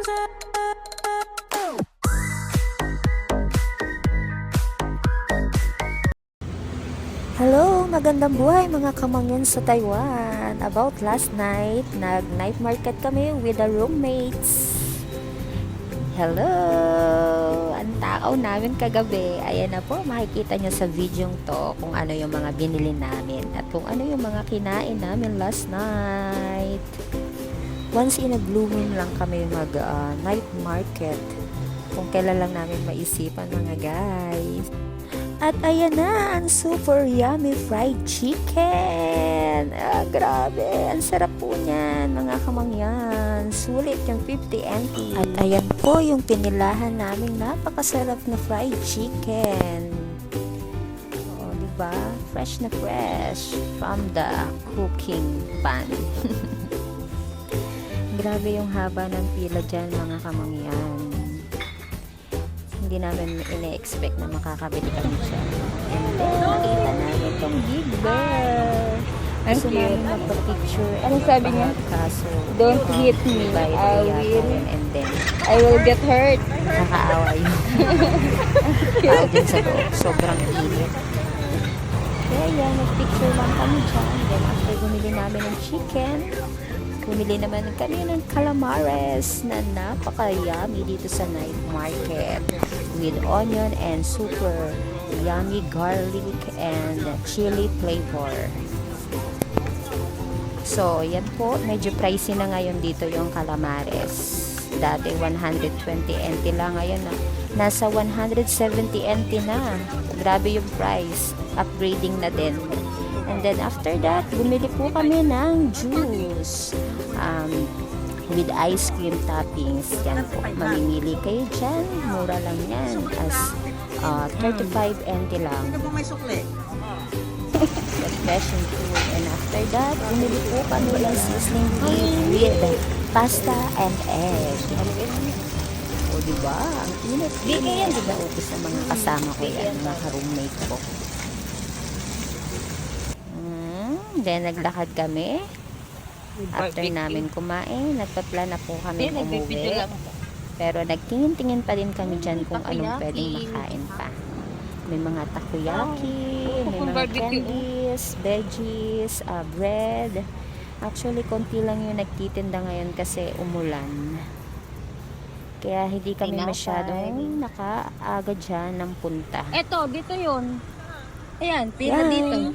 Hello, magandang buhay mga kamangyan sa Taiwan. About last night, nag-night market kami with the roommates. Hello! Ang tao namin kagabi. Ayan na po, makikita nyo sa video to kung ano yung mga binili namin at kung ano yung mga kinain namin last night. Once in a blue moon lang kami mag-night market. Kung kailan lang namin maisipan mga guys. At ayan na, ang super yummy fried chicken. Grabe, ang sarap po niyan, mga kamangyan. Sulit yung 50 NT. At ayan po yung pinilahan naming napakasarap na fried chicken. O, diba? Fresh na fresh from the cooking pan. Grabe yung haba ng pila dyan, mga kamangyan. Hindi namin ine-expect na makakabili kami dyan. And then, nakita namin itong Big Bear. Gusto namin magpa-picture. Ano sabi niya? Kaso, Don't hit me. I will get hurt. Nakakaawa yun. Dyan sa loob, sobrang init. Kaya yan, nag-picture lang kami dyan. Then, after bumili namin ng chicken, bumili naman kami ng calamares na napaka-yummy dito sa night market with onion and super yummy garlic and chili flavor. So, yan po. Medyo pricey na ngayon dito yung calamares. Dati 120 NT lang. Ngayon nasa 170 NT na. Grabe yung price. Upgrading na din. And then after that, bumili po kami ng juice with ice cream toppings. Yan po, mamimili kayo dyan. Mura lang yan. As 35 NT lang. Refreshing food. And after that, bumili po kami ng sizzling beef with pasta and egg. O diba? Ang init. Hindi yan. Diba upis ng mga kasama ko yan, mga roommate ko. Then, naglakad kami. After namin kumain, nagpa-plan na po kami umuwi. Pero nagtingin-tingin pa din kami dyan kung anong pwedeng makain pa. May mga takoyaki, may mga candies, veggies, bread. Actually, konti lang yung nagtitinda ngayon kasi umulan. Kaya hindi kami masyadong nakaaga dyan ng punta. Eto, dito yun. Ayan, pila dito.